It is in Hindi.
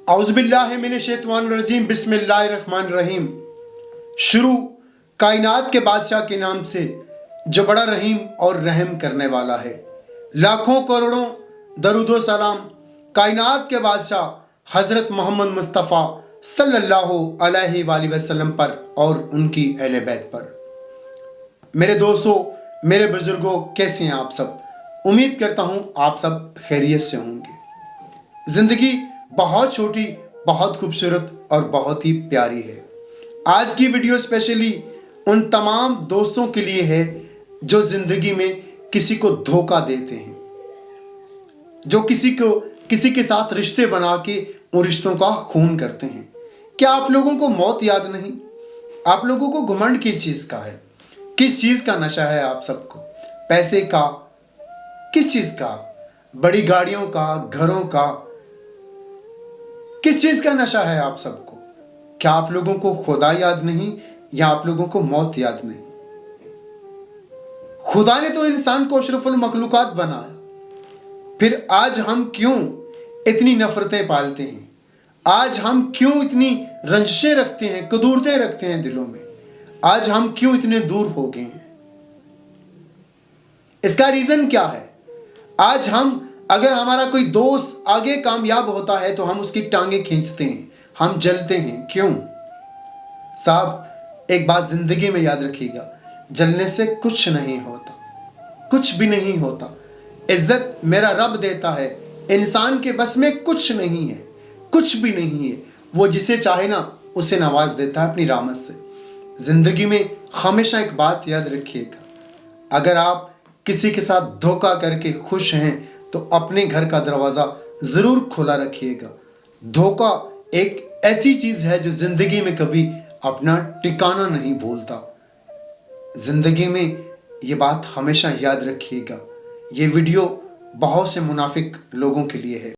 औज़ुबिल्लाहिमिनश्शैतानिर्रजीम बिस्मिल्लाहिर्रहमानिर्रहीम। शुरू कायनात के बादशाह के नाम से जो बड़ा रहीम और रहम करने वाला है। लाखों करोड़ों दरूदो सलाम कायनात के बादशाह हज़रत मोहम्मद मुस्तफ़ा सल्लल्लाहु अलैहि वसल्लम पर और उनकी अहले बैत पर। मेरे दोस्तों, मेरे बुजुर्गों, कैसे हैं आप सब? उम्मीद करता हूँ आप सब खैरियत से होंगे। ज़िंदगी बहुत छोटी, बहुत खूबसूरत और बहुत ही प्यारी है। आज की वीडियो स्पेशली उन तमाम दोस्तों के लिए है जो ज़िंदगी में किसी को धोखा देते हैं, जो किसी के साथ रिश्ते बना के उन रिश्तों का खून करते हैं। क्या आप लोगों को मौत याद नहीं? आप लोगों को घमंड किस चीज़ का है? किस चीज़ का नशा है आप सबको? पैसे का? किस चीज़ का? बड़ी गाड़ियों का, घरों का? किस चीज़ का नशा है आप सबको? क्या आप लोगों को खुदा याद नहीं या आप लोगों को मौत याद नहीं? खुदा ने तो इंसान को अशरफुल मखलूकात बनाया, फिर आज हम क्यों इतनी नफरतें पालते हैं? आज हम क्यों इतनी रंजिशें रखते हैं, कदूरतें रखते हैं दिलों में? आज हम क्यों इतने दूर हो गए हैं? इसका रीजन क्या है? आज हम, अगर हमारा कोई दोस्त आगे कामयाब होता है तो हम उसकी टांगे खींचते हैं, हम जलते हैं। क्यों? साहब, एक बात जिंदगी में याद रखिएगा, जलने से कुछ नहीं होता, कुछ भी नहीं होता। इज्जत मेरा रब देता है, इंसान के बस में कुछ नहीं है, कुछ भी नहीं है। वो जिसे चाहे ना उसे नवाज देता है अपनी रहमत से। जिंदगी में हमेशा एक बात याद रखिएगा, अगर आप किसी के साथ धोखा करके खुश हैं तो अपने घर का दरवाज़ा ज़रूर खुला रखिएगा। धोखा एक ऐसी चीज़ है जो ज़िंदगी में कभी अपना ठिकाना नहीं भूलता। ज़िंदगी में ये बात हमेशा याद रखिएगा। ये वीडियो बहुत से मुनाफिक लोगों के लिए है।